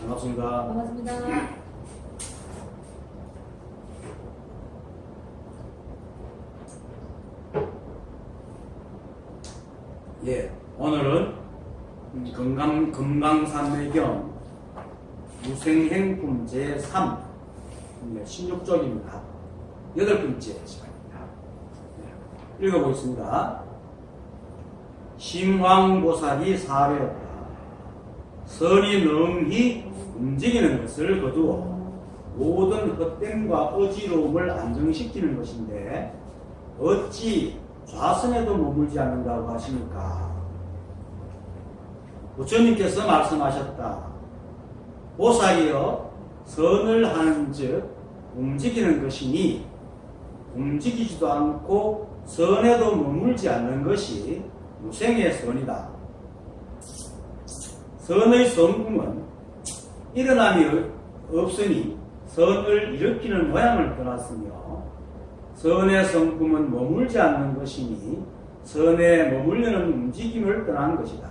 반갑습니다. 반갑습니다. 예, 오늘은 금강산매경 무생행품 제3 16쪽입니다. 8번째 시간입니다. 네, 읽어보겠습니다. 심황보살이 사례였다. 선이 능히 움직이는 것을 거두어 모든 헛됨과 어지러움을 안정시키는 것인데 어찌 좌선에도 머물지 않는다고 하십니까? 부처님께서 말씀하셨다. 보살이여 선을 하는 즉 움직이는 것이니 움직이지도 않고 선에도 머물지 않는 것이 무생의 선이다. 선의 성품은 일어남이 없으니 선을 일으키는 모양을 떠났으며 선의 성품은 머물지 않는 것이니 선에 머물려는 움직임을 떠난 것이다.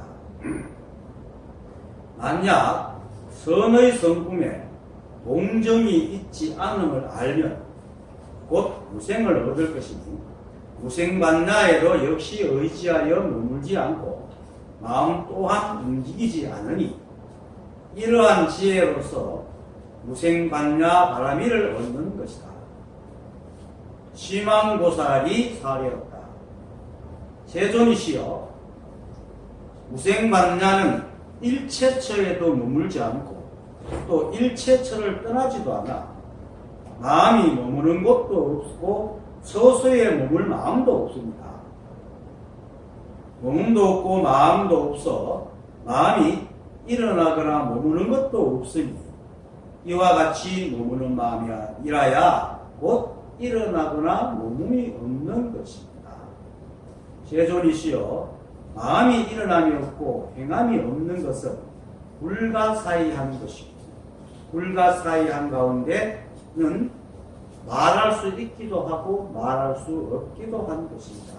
만약 선의 성품에 동정이 있지 않음을 알면 곧 무생을 얻을 것이니 무생반야에도 역시 의지하여 머물지 않고 마음 또한 움직이지 않으니 이러한 지혜로서 무생반야 바라미를 얻는 것이다. 심황보살이 사례였다. 세존이시여 무생반야는 일체처에도 머물지 않고 또 일체처를 떠나지도 않아 마음이 머무는 곳도 없고 서서에 머물 마음도 없습니다. 몸도 없고 마음도 없어 마음이 일어나거나 머무는 것도 없으니 이와 같이 머무는 마음이라야 곧 일어나거나 머물이 없는 것입니다. 세존이시여 마음이 일어남이 없고 행함이 없는 것은 불가사의한 것이고 불가사의한 가운데는 말할 수 있기도 하고 말할 수 없기도 한 것입니다.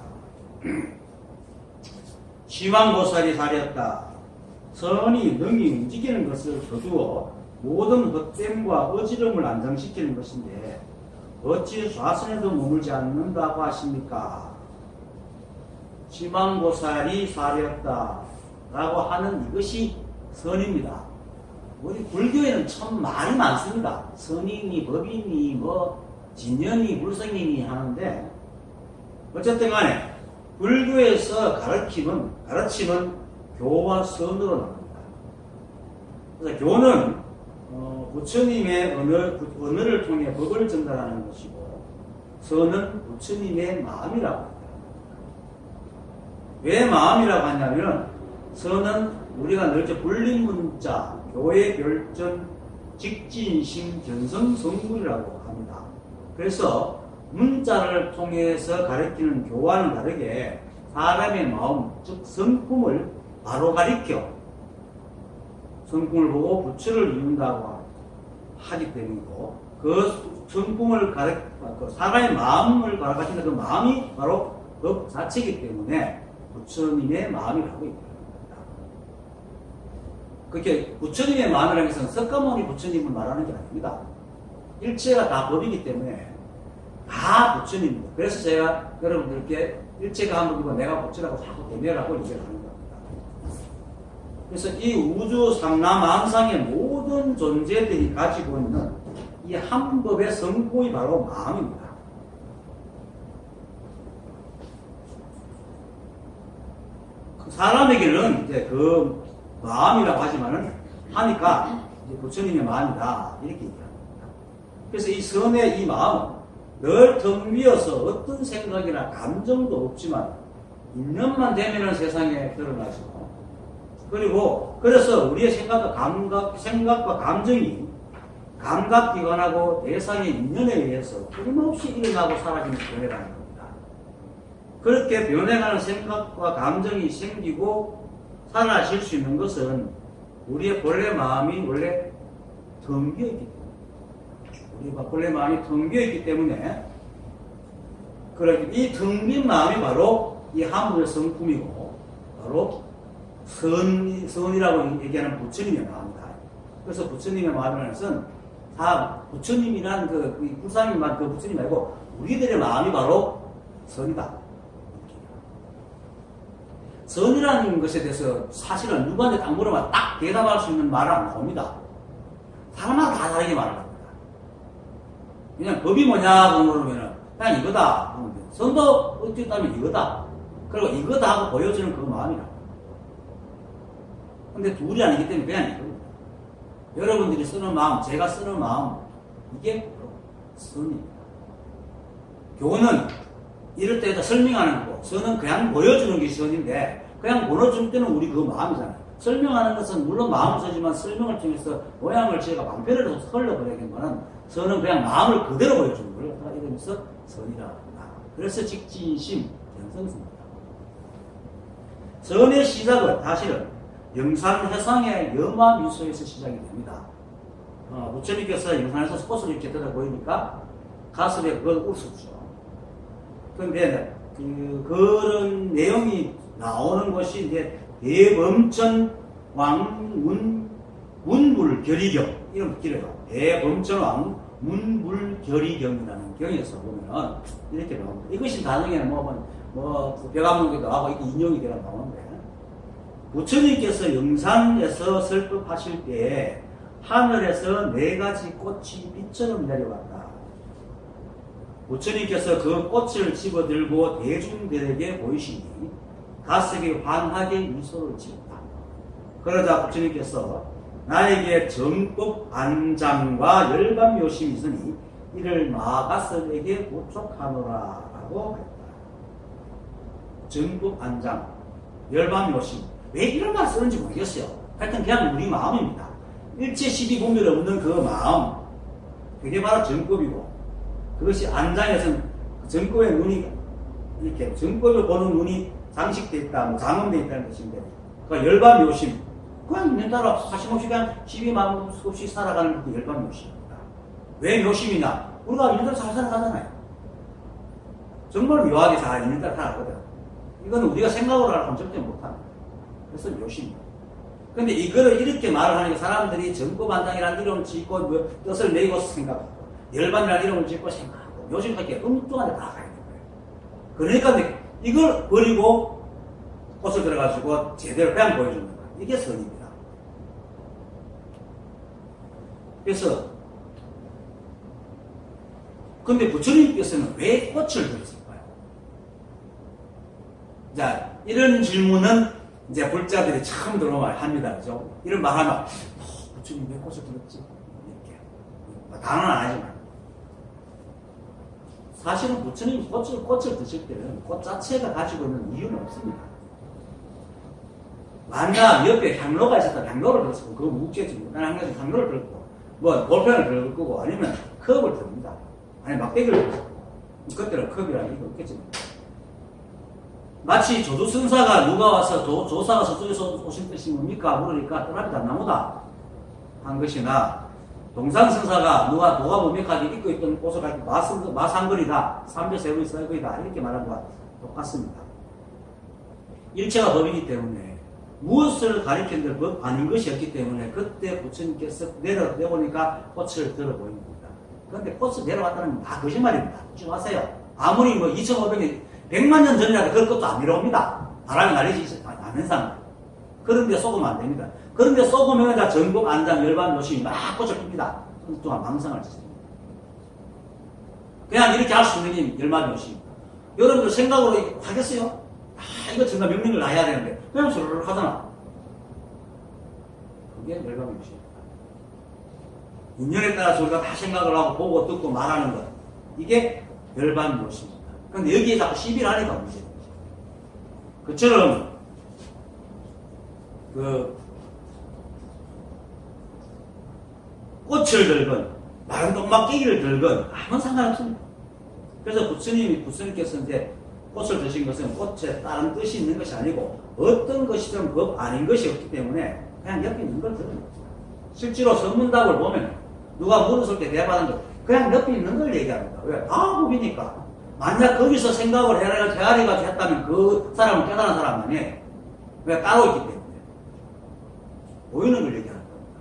심황보살이 사렸다. 선이 능히 움직이는 것을 거두어 모든 헛됨과 어지러움을 안정시키는 것인데 어찌 좌선에도 머물지 않는다고 하십니까? 심황보살이 사렸다 라고 하는 이것이 선입니다. 우리 불교에는 참 말이 많습니다. 선이니 법이니 진연이 불성이니 하는데 어쨌든 간에 불교에서 가르침은 교와 선으로 나옵니다. 그래서 교는 부처님의 언어를 통해 법을 전달하는 것이고 선은 부처님의 마음이라고 합니다. 왜 마음이라고 하냐면 선은 우리가 늘 불림문자 교의 결전 직진심 견성성불이라고 합니다. 그래서 문자를 통해서 가르치는 교와는 다르게 사람의 마음, 즉 성품을 바로 가리켜 성품을 보고 부처를 이룬다고 하기 때문이고 그 성품을 사람의 마음을 가르치는 그 마음이 바로 법 자체이기 때문에 부처님의 마음이라고 얘기합니다. 그렇게 부처님의 마음이라는 것은 석가모니 부처님을 말하는 게 아닙니다. 일체가 다 법이기 때문에 다 부처님입니다. 그래서 제가 여러분들께 일체가 한 법이고 내가 부처라고 자꾸 대멸하고 얘기를 하는 겁니다. 그래서 이 우주 상남왕상의 모든 존재들이 가지고 있는 이 한 법의 성품이 바로 마음입니다. 사람에게는 이제 그 마음이라고 하니까 이제 부처님의 마음이다 이렇게 얘기합니다. 그래서 이 선의 이 마음은 늘 텅 비어서 어떤 생각이나 감정도 없지만 인연만 되면은 세상에 드러나죠. 그리고 그래서 우리의 생각과 감정이 감각기관하고 대상의 인연에 의해서 끊임없이 일어나고 사라지는 변해가는 겁니다. 그렇게 변해가는 생각과 감정이 생기고 사라질 수 있는 것은 우리의 본래 마음이 원래 텅 비어있기 때문에 우리가 본래 마음이 텅 비어있기 때문에 이 텅 빈 마음이 바로 이 한물의 성품이고 바로 선이라고 얘기하는 부처님의 마음이다. 그래서 부처님의 마음에는 다 부처님이란 그 불상이만 그 부처님 말고 우리들의 마음이 바로 선이다. 선이라는 것에 대해서 사실은 누구한테 딱 물어봐 딱 대답할 수 있는 말은 안 나옵니다. 사람마다 다 다르게 말을 합니다. 그냥 법이 뭐냐고 물으면은 그냥 이거다. 선도 어찌 따면 이거다. 그리고 이거다 하고 보여주는 그 마음이라. 근데 둘이 아니기 때문에 그냥 이겁니다. 여러분들이 쓰는 마음, 제가 쓰는 마음, 이게 선입니다. 교훈은 이럴 때에다 설명하는 거고, 선은 그냥 보여주는 게 선인데, 그냥 보여줄 때는 우리 그 마음이잖아요. 설명하는 것은 물론 마음을 쓰지만 설명을 통해서 모양을 제가 방패를 흘러보내기보다는 선은 그냥 마음을 그대로 보여주는 걸 이러면서 선이라고 합니다. 그래서 직진심, 연성습니다. 선의 시작은 사실은 영산해상의 염화미소에서 시작이 됩니다. 부처님께서 영산에서 꽃을 이렇게 들어 보이니까 가슴에 그걸 웃었죠. 그런데 그런 내용이 나오는 것이 이제 대범천 왕 문불결의경 이런 길어요. 대범천 왕 문불결의경이라는 경에서 보면 이렇게 나옵니다. 이것이 나중에는 벽암문기도 하고 이렇게 인용이 되어 나오는데 부처님께서 영산에서 설법하실 때에 하늘에서 4가지 꽃이 빛처럼 내려왔다. 부처님께서 그 꽃을 집어들고 대중들에게 보이시니 가슴이 환하게 미소를 지었다. 그러자 부처님께서 나에게 정법 안장과 열반묘심이 있으니 이를 마가스에게 보촉하노라 라고 했다. 정법 안장, 열반묘심. 왜 이런 말 쓰는지 모르겠어요. 하여튼 그냥 우리 마음입니다. 일체 시비 분별 없는 그 마음, 그게 바로 정법이고, 그것이 안장에서는 정법의 눈이 이렇게 정법을 보는 눈이 장식되어 있다, 장엄되어 있다는 뜻인데, 그러니까 열반묘심, 그냥 있는 따라 사심없이 그냥 시비 마음 없이 살아가는 게 열반묘심입니다. 왜 묘심이냐? 우리가 있는 대로 잘 살아가잖아요. 정말 묘하게 잘 있는 대로 살아가거든. 이거는 우리가 생각으로 하면 절대 못합니다. 그래서 묘심입니다. 근데 이거를 이렇게 말을 하니까 사람들이 정법안장이라는 이름을 짓고 뜻을 내고 생각하고 열반이라는 이름을 짓고 생각하고 묘심하게 엉뚱한 데 나가 있는 거예요. 그러니까 이걸 버리고 꽃을 들어가지고 제대로 그냥 보여주는 거예요. 이게 선입니다. 그래서 근데 부처님께서는 왜 꽃을 들었을까요? 자, 이런 질문은 이제 불자들이 처음 들어오면 합니다. 그죠? 이런 말 하면, 부처님 왜 꽃을 들었지? 이렇게. 단언은 안 하지만. 사실은 부처님이 꽃을 드실 때는 꽃 자체가 가지고 있는 이유는 없습니다. 만약 옆에 향로가 있었다 향로를 들었고, 그거 묵지지. 난 항상 향로를 들었고, 볼펜을 들 거고, 아니면 컵을 듭니다. 아니, 막대기를 들었고. 그때는 컵이라는 게 없겠지. 마치 조주선사가 누가 와서 조사가 서쪽에서 오신 뜻이 뭡니까? 물으니까 떠납니다. 나무다. 한 것이나 동상선사가 누가 뭡니까? 입고 있던 옷을 가지고 마상거리다. 삼배세분이 썰거리다. 이렇게 말한 것과 똑같습니다. 일체가 법이기 때문에 무엇을 가리키는 법 아닌 것이 없기 때문에 그때 부처님께서 내려보니까 꽃을 들어 보입니다. 그런데 꽃을 내려왔다는 건 다 거짓말입니다. 잊지 마세요. 아무리 2500년 100만 년 전이라도 그럴 것도 안 내려옵니다. 바람이 날리지 않는 상황. 그런데 쏘으면 안 됩니다. 그런데 쏘으면 다 정법, 안장, 열반, 요심이 막 꽃을 핍니다. 그동안 망상을 짓습니다. 그냥 이렇게 할 수 있는 게 열반, 요심입니다. 여러분들 생각으로 하겠어요? 이거 정말 명령을 놔야 되는데 그냥 스르르 하잖아. 그게 열반, 요심입니다. 인연에 따라서 우리가 다 생각을 하고 보고 듣고 말하는 것. 이게 열반, 요심입니다. 근데 여기에 자꾸 시비를 하니까 문제입니다. 그처럼, 꽃을 들건, 마른 똥막깨기를 들건, 아무 상관없습니다. 그래서 부처님께서 이제 꽃을 드신 것은 꽃에 다른 뜻이 있는 것이 아니고, 어떤 것이든 법 아닌 것이 없기 때문에, 그냥 옆에 있는 걸 들은 겁니다. 실제로 선문답을 보면, 누가 물었을 때 대답하는 것, 그냥 옆에 있는 걸 얘기합니다. 왜? 다 법이니까. 만약 거기서 생각을 헤아려가지고 했다면 그 사람은 깨달은 사람 아니에요. 왜? 따로 있기 때문에. 보이는 걸 얘기하는 겁니다.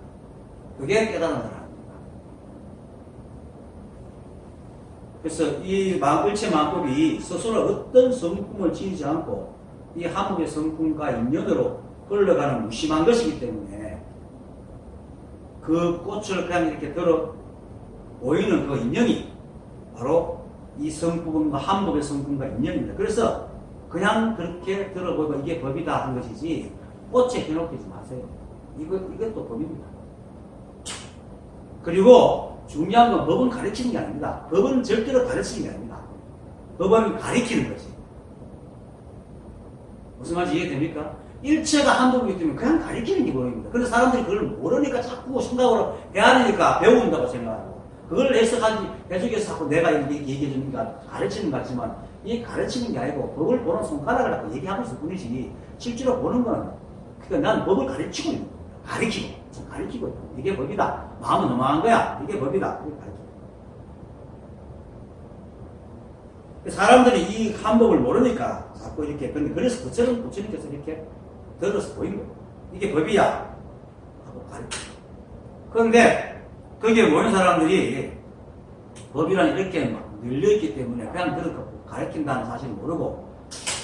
그게 깨달은 사람입니다. 그래서 이 일체 마법이 스스로 어떤 성품을 지니지 않고 이 한국의 성품과 인연으로 흘러가는 무심한 것이기 때문에 그 꽃을 그냥 이렇게 들어 보이는 그 인연이 바로 이 성품과 한국의 성품과 인연입니다. 그래서 그냥 그렇게 들어보고 이게 법이다 한 것이지 꽃에 현혹되지 마세요. 이것도 법입니다. 그리고 중요한 건 법은 가르치는 게 아닙니다. 법은 절대로 가르치는 게 아닙니다. 법은 가르치는 거지. 무슨 말인지 이해됩니까? 일체가 한법이기 때문에 그냥 가르치는 게 법입니다. 그런데 사람들이 그걸 모르니까 자꾸 생각으로 배하니까 배운다고 생각하고 그걸 해석해주기 위해서 자꾸 내가 이렇게 얘기해 주니까 가르치는 것 같지만 이 가르치는 게 아니고 법을 보는 손가락을 갖고 얘기하고 있을 뿐이지 실제로 보는 건 그러니까 난 법을 가르치고 있는 겁니다. 가르치고 있다. 이게 법이다. 마음은 너무한 거야. 이게 법이다. 이게 가르치고. 사람들이 이 한법을 모르니까 자꾸 이렇게 그래서 부처님께서 이렇게 들어서 보인 거예요. 이게 법이야. 하고 가르치고. 그런데 거기에 모인 사람들이 법이란 이렇게 막 늘려있기 때문에 그냥 들어서 가르친다는 사실을 모르고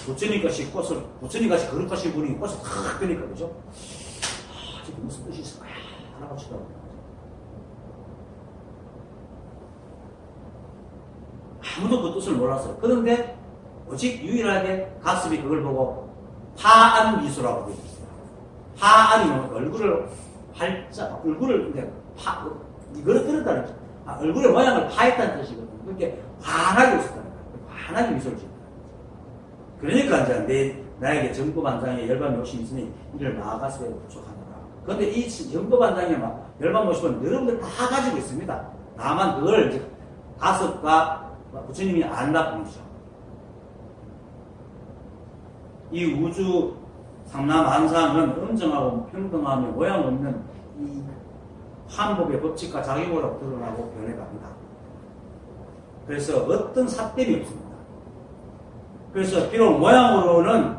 부처님같이 거룩하신 분이 꽃을 탁 펴니까 그죠? 저게 무슨 뜻이 있을 거야? 하나가 쳐다보고 아무도 그 뜻을 몰랐어요. 그런데 오직 유일하게 가슴이 그걸 보고 파안 미소라고 되어 있어요. 파안이면 얼굴을 이제 이거를 들었다는 거죠. 얼굴의 모양을 파했다는 뜻이거든요. 그렇게 환하게 웃었다는 거예요. 환하게 미소를 짓는다는 거죠. 그러니까 이제 나에게 정법반장에 열반 욕심이 있으니 이를 나아가서 부족하노라. 그런데 이 정법반장에 막 열반 욕심은 여러분들 다 가지고 있습니다. 다만 그걸 이제 가섭과 부처님이 안다 뿐이죠. 이 우주 삼라만상은 엄정하고 평등하며 모양 없는 이 한법의 법칙과 작용으로 드러나고 변해갑니다. 그래서 어떤 삿됨이 없습니다. 그래서 비록 모양으로는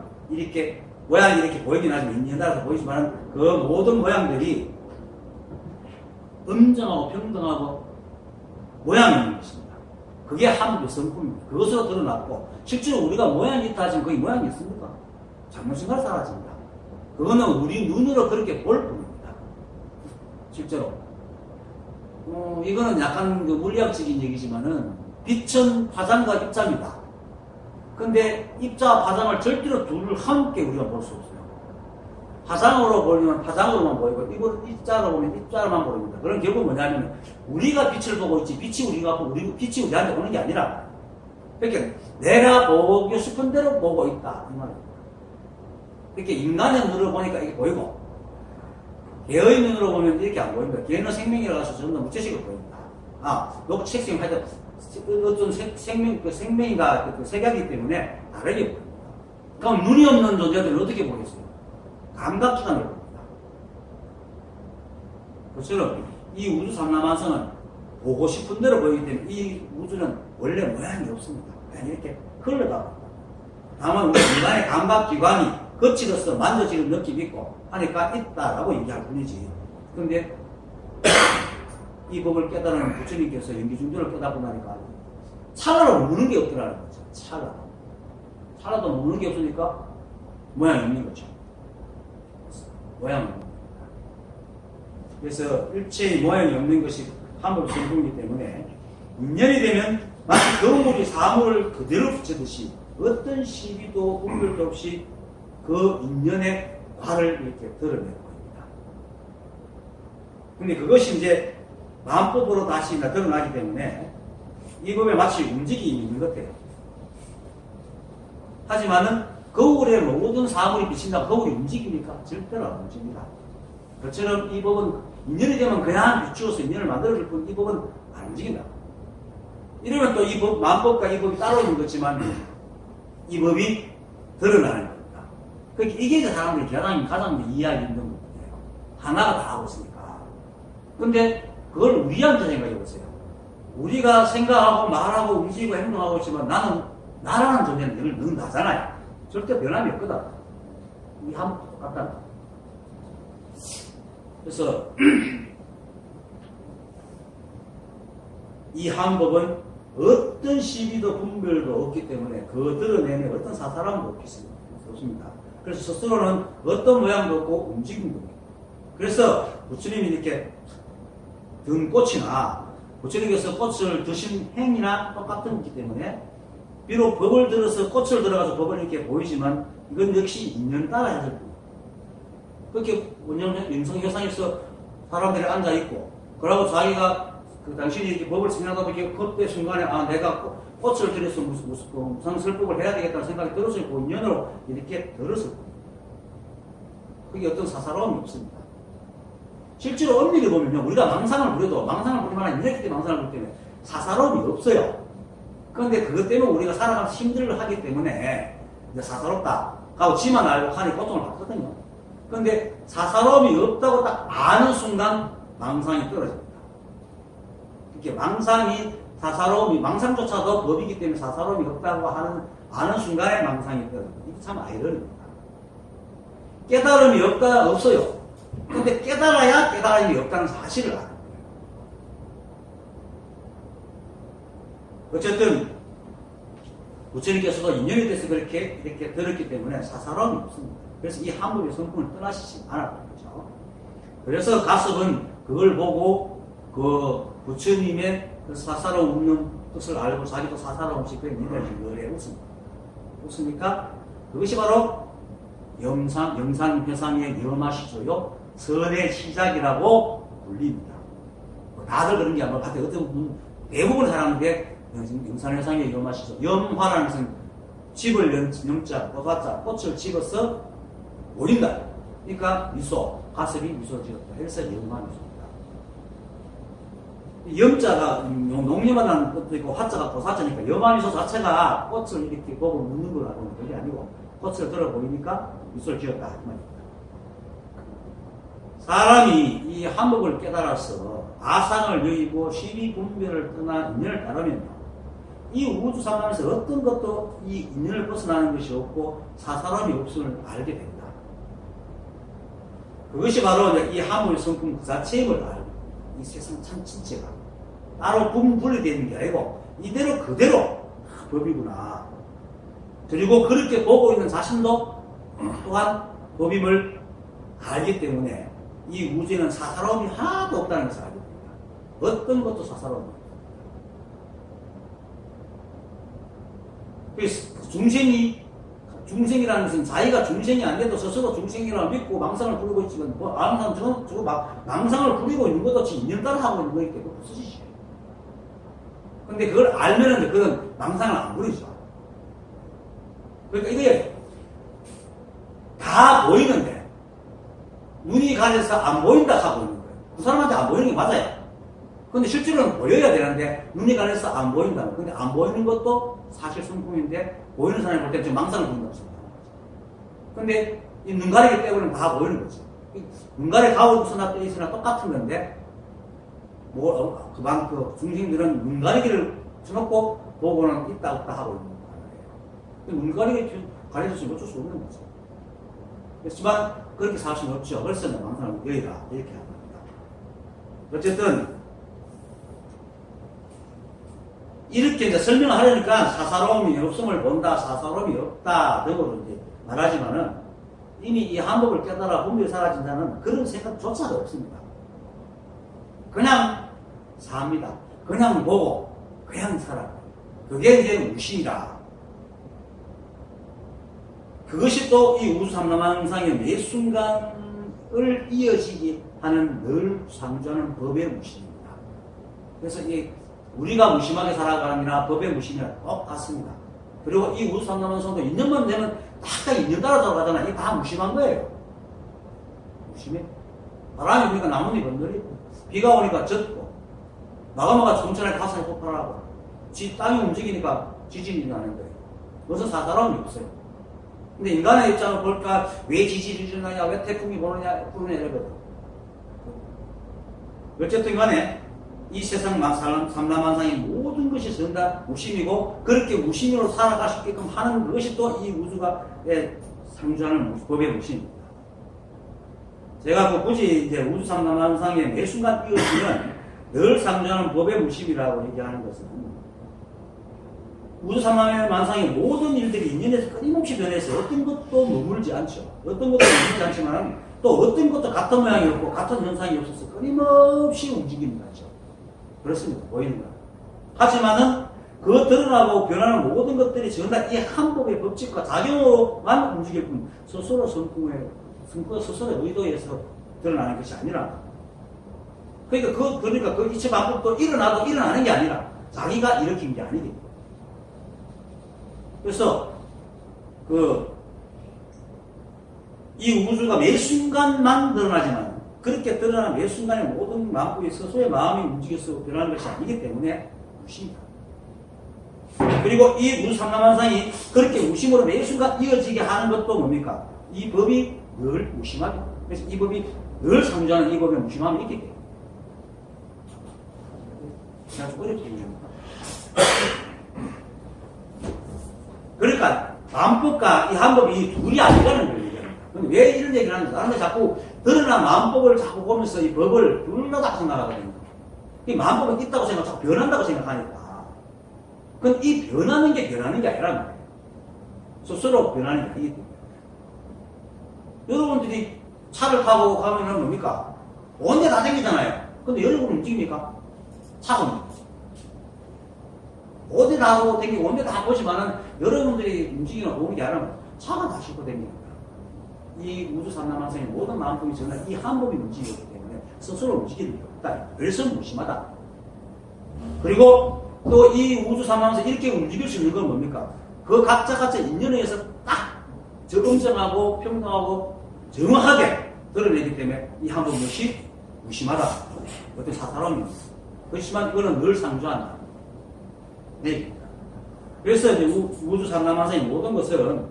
모양이 이렇게 보이긴 하지만 인연따라서 보이지만 그 모든 모양들이 엄정하고 평등하고 모양이 있는 것입니다. 그게 한국의 성품입니다. 그것으로 드러났고 실제로 우리가 모양이 있다 하지만 거기 모양이 있습니까? 잘못생각 사라집니다. 그거는 우리 눈으로 그렇게 볼 뿐입니다. 실제로 이거는 약간 그 물리학적인 얘기지만은 빛은 화장과 입자입니다. 근데 입자와 화장을 절대로 둘을 함께 우리가 볼 수 없어요. 화장으로 보면 화장으로만 보이고 입자로 보면 입자로만 보입니다. 그런 결국은 뭐냐면 우리가 빛을 보고 있지 빛이 우리가 보고 빛이 우리한테 오는 게 아니라 그러니까 내가 보고 싶은 대로 보고 있다 이 말입니다. 이렇게 인간의 눈으로 보니까 이게 보이고 개의 눈으로 보면 이렇게 안 보입니다. 개는 생명이라서 전부 무채식으로 보입니다. 녹색생 하여튼 어떤 생명인가 그 색약이기 때문에 다르게 보입니다. 그럼 눈이 없는 존재들은 어떻게 보겠어요? 감각기관을 봅니다. 그처럼 이 우주 삼라만성은 보고 싶은 대로 보이기 때문에 이 우주는 원래 모양이 없습니다. 그냥 이렇게 흘러가고 다만 우리 인간의 감각기관이 거칠어서 만져지는 느낌이 있고 하니까 있다라고 얘기할 뿐이지. 그런데 이 법을 깨달은 부처님께서 연기중조를 깨닫고 나니까 찰나로 모르는 게 없더라는 거죠. 찰나도 모르는 게 없으니까 모양이 없는 거죠. 모양은 없는 겁니다. 그래서 일체의 모양이 없는 것이 한법 성품이기 때문에 인연이 되면 마치 거울이 사물을 그대로 붙이듯이 어떤 시비도 분별도 없이 그 인연의 화를 이렇게 드러내는 겁니다. 근데 그것이 이제 마음법으로 다시 드러나기 때문에 이 법에 마치 움직임이 있는 것 같아요. 하지만은 거울에 모든 사물이 비친다고 거울이 움직입니까? 절대로 안 움직입니다. 그처럼 이 법은 인연이 되면 그냥 비추어서 인연을 만들어줄 뿐 이 법은 안 움직인다. 이러면 또 이 법, 마음법과 이 법이 따로 있는 거지만 이 법이 드러나는 겁니다. 그러니까 이게 사람들이 가장 이해하기 힘든 부분이에요. 하나가 다 하고 있으니까. 근데 그걸 우리한테 생각해 보세요. 우리가 생각하고 말하고 움직이고 행동하고 있지만 나라는 존재는 늘 나잖아요. 절대 변함이 없거든. 이 한번 똑같다. 그래서 이 항법은 어떤 시비도 분별도 없기 때문에 그 드러내는 어떤 사사람도 없습니다. 그래서 스스로는 어떤 모양도 없고 움직임도 없고. 그래서 부처님이 이렇게 든 꽃이나 부처님께서 꽃을 드신 행위나 똑같은 거기 때문에 비록 법을 들어서 꽃을 들어가서 법을 이렇게 보이지만 이건 역시 인연 따라 해야 될 겁니다. 그렇게 영성회상에서 사람들이 앉아있고 그러고 자기가 당신이 이렇게 법을 생각하다 보니까 그때 순간에 내가 꽃을 들여서 무슨 설법을 해야 되겠다는 생각이 들었을 거고 인연으로 이렇게 들었을 겁니다. 그게 어떤 사사로움이 없습니다. 실제로 엄밀히 보면요, 우리가 망상을 부려도 망상을 부릴 만한 인력기 때문에 망상을 부르기 때문에 사사로움이 없어요. 그런데 그것 때문에 우리가 살아가면서 힘들어 하기 때문에 이제 사사롭다 하고 지만 알고 하니 고통을 받거든요. 그런데 사사로움이 없다고 딱 아는 순간 망상이 떨어집니다. 이렇게 망상이 사사로움이 망상조차도 법이기 때문에 사사로움이 없다고 아는 순간에 망상이 떨어집니다. 이게 참 아이러니입니다. 깨달음이 없어요. 근데 깨달아야 깨달음이 없다는 사실을 아는 거예요. 어쨌든 부처님께서도 인연이 돼서 그렇게 이렇게 들었기 때문에 사사로움이 없습니다. 그래서 이 한법의 성품을 떠나시지 않았던 거죠. 그래서 가섭은 그걸 보고 그 부처님의 그 사사로움 없는 뜻을 알고 자기도 사사로움 없이 그의 니들이 웃습니다. 웃으니까 그것이 바로 영산회상의 염하시조요 선의 시작이라고 불립니다. 다들 그런 게 아마 같아요. 어떤 분, 대부분 사람인데 영산회상의 염하시조. 염화라는 것은 집을 영자, 꽃자, 꽃을 집어서 올린다. 그러니까 미소, 가섭이 미소를 지었다. 그래서 염화미소입니다. 염자가 농림하다는 것도 있고 화자가 도사자니까 염화미소 자체가 꽃을 이렇게 보고 묻는 거라고 그게 아니고 꽃을 들어 보이니까 미소를 지었다. 이 말입니다. 사람이 이 한법을 깨달아서 아상을 여의고 시비 분별을 떠나 인연을 따르면요. 이 우주 상황에서 어떤 것도 이 인연을 벗어나는 것이 없고 사사로움이 없음을 알게 됩니다. 그것이 바로 이 한법의 성품 그 자체임을 알고 이 세상 참 진짜가 따로 분리되는 게 아니고 이대로 그대로 법이구나. 그리고 그렇게 보고 있는 자신도 또한 법임을 알기 때문에 이 우주에는 사사로움이 하나도 없다는 것을 알게 됩니다. 어떤 것도 사사로움이 없다. 그래서 중생이라는 것은 자기가 중생이 안 돼도 스스로 중생이라고 믿고 망상을 부리고 있지만 뭐 아는 사람 저거 막 망상을 부리고 있는 것도 지금 인연 따라 하고 있는 거기 때문에 부수시죠. 근데 그걸 알면은 그건 망상을 안 부리죠. 그러니까 이게 다 보이는데 눈이 가려서 안 보인다 하고 있는 거예요. 그 사람한테 안 보이는 게 맞아요. 근데 실제로는 보여야 되는데 눈이 가려서 안 보인다는 거예요. 근데 안 보이는 것도 사실 성품인데 보이는 사람이 볼 때는 좀 망상을 부린다고 생각합니다. 근데 이 눈 가리기 때문에 다 보이는 거죠. 눈 가리 가오 있으나 떼 있으나 똑같은 건데 그 중생들은 눈 가리기를 쳐놓고 보고는 있다 없다 하고 있는 거예요. 눈 가리기 가려졌으면 어쩔 수 없는 거죠. 그렇지만 그렇게 살 수는 없죠. 그래서 망상을 여의라 이렇게 합니다. 어쨌든 이렇게 이제 설명을 하려니까 사사로움이 없음을 본다, 사사로움이 없다 등으로 이제 말하지만은 이미 이 한법을 깨달아 분별이 사라진다는 그런 생각조차도 없습니다. 그냥 삽니다. 그냥 보고 그냥 살아. 그게 이제 무신이다. 그것이 또 이 우주삼라만상의 매 순간을 이어지게 하는 늘 상주하는 법의 무신입니다. 그래서 이 우리가 무심하게 살아가느냐 법의 무심이랑 똑같습니다. 그리고 이 우주삼라만상도 인연만 되면 다 인연 따라 돌아가잖아. 이게 다 무심한 거예요. 무심해. 바람이 부니까 나뭇잎 건드리고 비가 오니까 젖고 마감마가 천천히 가슴에 폭발하고 땅이 움직이니까 지진이 나는 거예요. 무슨 사사로움이 없어요. 근데 인간의 입장을 볼까 왜 지진이 일어나냐 왜 태풍이 부르냐 이러거든. 어쨌든 간에 이 세상 삼라만상의 모든 것이 전부 다 무심이고 그렇게 무심으로 살아갈 수 있게끔 하는 그것이 또 이 우주가 상주하는 법의 무심입니다. 제가 굳이 이제 우주 삼라만상의 매 순간 이어지는 늘 상주하는 법의 무심이라고 얘기하는 것은 우주삼만상의 모든 일들이 인연에서 끊임없이 변해서 어떤 것도 머물지 않죠. 어떤 것도 머물지 않지만 또 어떤 것도 같은 모양이 없고 같은 현상이 없어서 끊임없이 움직입니다. 그렇습니다. 보이는 거예요. 하지만은 그 드러나고 변하는 모든 것들이 전부 다 이 한 법의 법칙과 작용으로만 움직일 뿐 스스로 성품의 스스로의 의도에서 드러나는 것이 아니라 그러니까 그 이체 만법도 일어나도 일어나는 게 아니라 자기가 일으킨 게 아니겠죠. 그래서 이 우주가 매 순간만 드러나지만 그렇게 드러나는 매 순간의 모든 만법이 스스로의 마음이 움직여서 변하는 것이 아니기 때문에 무심이다. 그리고 이 우주 삼라만상이 그렇게 무심으로 매 순간 이어지게 하는 것도 뭡니까? 이 법이 늘 무심하게. 그래서 이 법이 늘 상주하는 이 법의 무심함이 있기 때문에. 제가 좀 어렵게 얘기합니다. 그러니까 만법과 이 한법이 둘이 아니라는 걸 얘기합니다. 근데 왜 이런 얘기를 하는지 나는 자꾸 드러난 만법을 자꾸 보면서 이 법을 둘 다 생각하거든요. 이 만법은 있다고 생각하고 변한다고 생각하니까. 그건 이 변하는 게 아니란 말이에요. 스스로 변하는 게 아니기 때문에. 여러분들이 차를 타고 가면은 뭡니까? 온데 다 생기잖아요. 근데 여러분 움직입니까? 차가 어디 나고 댕기고 온데 다 보지만은 여러분들이 움직이는 도움이 아니라 차가 다 싣고 댕깁니다. 이 우주 삼라만상의 모든 마음품이 전부 이 한 법이 움직이기 때문에 스스로 움직이는 게 없다. 그래서 무심하다. 그리고 또 이 우주 삼라만상 이렇게 움직일 수 있는 건 뭡니까? 그 각자 인연에 의해서 딱 정정하고 평등하고 정확하게 드러내기 때문에 이 한 법 역시 무심하다. 어떤 사사로움입니다. 그렇지만 이거는 늘 상주한다. 네. 그래서 이제 우주 삼라만상의 모든 것은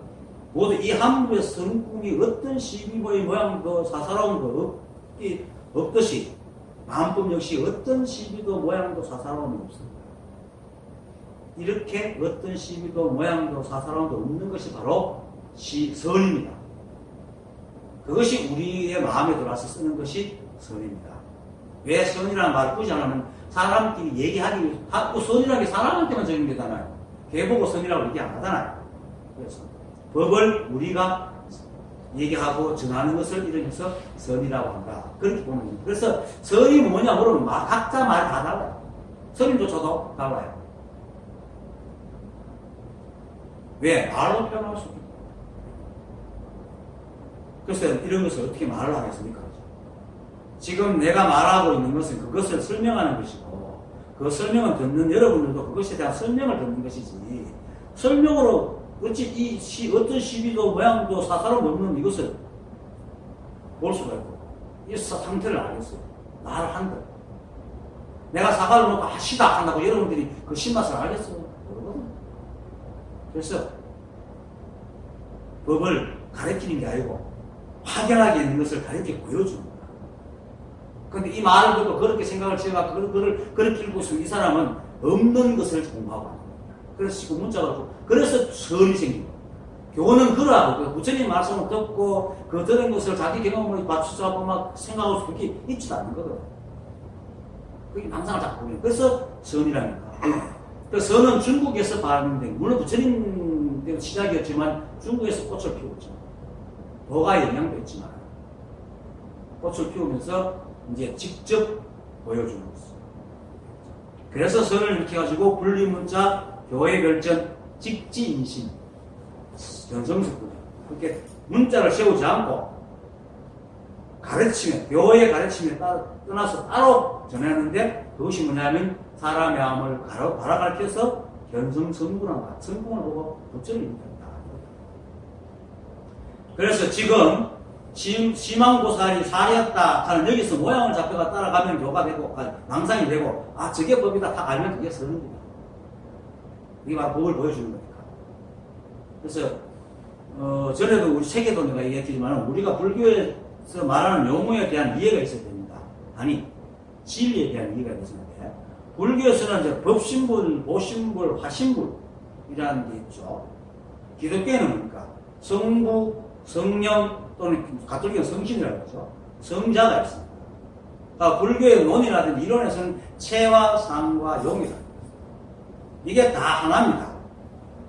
모두 이 한부의 성품이 어떤 시비의 모양도 사사로움도 없듯이 마음법 역시 어떤 시비도 모양도 사사로움이 없습니다. 이렇게 어떤 시비도 모양도 사사로움도 없는 것이 바로 선입니다. 그것이 우리의 마음에 들어와서 쓰는 것이 선입니다. 왜 선이라는 말을 굳이 안 하면 사람끼리 얘기하기, 선이라는 게 사람한테만 적용되잖아요. 개보고 선이라고 얘기 안 하잖아요. 그래서 법을 우리가 얘기하고 정하는 것을 이름해서 선이라고 한다. 그렇게 보는 겁니다. 그래서 선이 뭐냐 물으면 각자 말이 다 달라요. 선임조차도 달라요. 왜? 말로 표현할 수 없습니다. 그래서 이런 것을 어떻게 말을 하겠습니까? 지금 내가 말하고 있는 것은 그것을 설명하는 것이고 그 설명을 듣는 여러분들도 그것에 대한 설명을 듣는 것이지 설명으로 어찌 어떤 시비도 모양도 사사로움도 없는 이것을 볼 수가 있고 이 상태를 알겠어요. 말을 한다. 내가 사과를 먹고 시다 한다고 여러분들이 그 신맛을 알겠어요? 모르거든요. 그래서 법을 가르치는 게 아니고 확연하게 있는 것을 가르쳐 보여주는 거야. 그런데 이 말을 듣고 그렇게 생각을 지어가 그렇게 읽고 있으면 이 사람은 없는 것을 공부하고 하는 거야. 그래서 지금 문자가 없고 그래서 선이 생기고 교훈은 그러하고 부처님 말씀을 듣고 그 들은 것을 자기 경험으로 맞추자고 막 생각하고 그렇게 있지도 않는 거거든. 그게 망상을 자꾸 보면 그래서 선이라니까. 그 선은 중국에서 발명된 물론 부처님 때도 시작이었지만 중국에서 꽃을 피웠죠. 도가 영향도 있지만 꽃을 피우면서 이제 직접 보여주는 것이죠. 그래서 선을 이렇게 가지고 분리문자 교회 별전 직지인신 전성석구죠. 그렇게 문자를 세우지 않고 가르치면 교회의 가르침에 떠나서 따로 전하는데 그것이 뭐냐면 사람의 마음을 바로 가르쳐서 견성성분한다. 성분을 보고 부처를 인정한다. 그래서 지금 심왕보살이 살이었다 하는 여기서 모양을 잡혀가 따라가면 교가 되고 망상이 되고 저게 법이다 다 알면 그게 선입니다. 이게 바로 법을 보여주는 거니까. 그래서 전에도 우리 책에도 내가 얘기했지만 우리가 불교에서 말하는 용어에 대한 이해가 있어야 됩니다. 아니 진리에 대한 이해가 있었는데 불교에서는 이제 법신불, 보신불, 화신불이라는 게 있죠. 기독교에는 뭡니까? 성부, 성령 또는 가톨릭은 성신이라고 하죠. 성자가 있습니다. 불교의 논이라든지 이론에서는 체와 상과 용이다. 이게 다 하나입니다.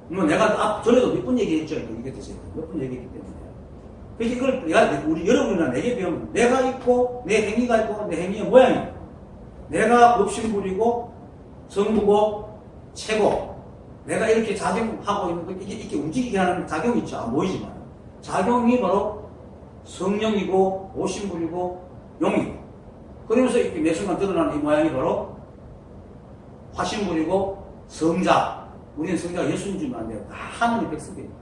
뭐 내가 전에도 몇 번 얘기했죠. 이게 대체 몇 번 얘기했기 때문에. 그래서 이걸 내가 우리 여러분이나 내게 배우면 내가 있고 내 행위가 있고 내 행위의 모양이 있고 내가 법신부리고 성부고 체고 내가 이렇게 작용하고 있는 거 이렇게 움직이게 하는 작용이 있죠. 안 보이지만 작용이 바로 성령이고 오신부리고 용이고 그러면서 이렇게 매 순간 드러나는 이 모양이 바로 화신부리고 성자. 우리는 성자가 예수님 줄 안 돼요. 다 하나님 백성입니다.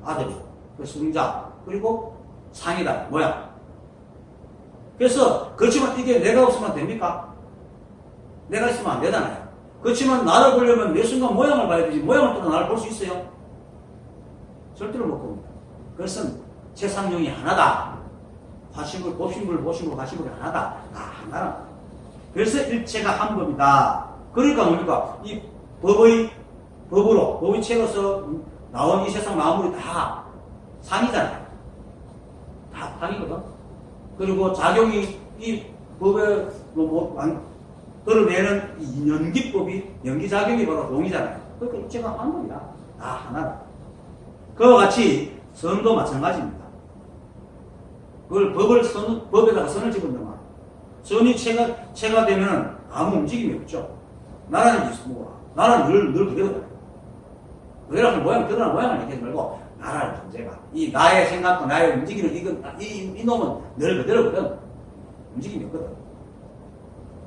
아들이. 그 성자. 그리고 상이다. 모양. 그래서, 그렇지만 이게 내가 없으면 됩니까? 내가 있으면 안 되잖아요. 그렇지만 나를 보려면 매 순간 모양을 봐야 되지. 모양을 떠나 나를 볼 수 있어요? 절대로 못 봅니다. 그것은 세상령이 하나다. 화신불, 법신불, 모신불, 화신불이 하나다. 다 하나다. 그래서 일체가 한 법이다. 그러니까 뭡니까? 이 법의 책에서 나온 이 세상 만물이 다 상이잖아요. 다 상이거든. 그리고 작용이 이 법에 드러내는 이 연기법이, 연기작용이 바로 용이잖아요. 그러니까 일체가 한 법이다. 다 하나다. 그와 같이 선도 마찬가지입니다. 그걸 법에다가 선을 집어넣으면 선이 체가 되면 아무 움직임이 없죠. 나라는 나라는 늘 그대로다. 그대로 모양, 드러난 모양을 얘기하지 말고, 나라는 존재가. 이 나의 생각과 나의 움직이는 이 놈은 늘 그대로거든. 움직임이 없거든.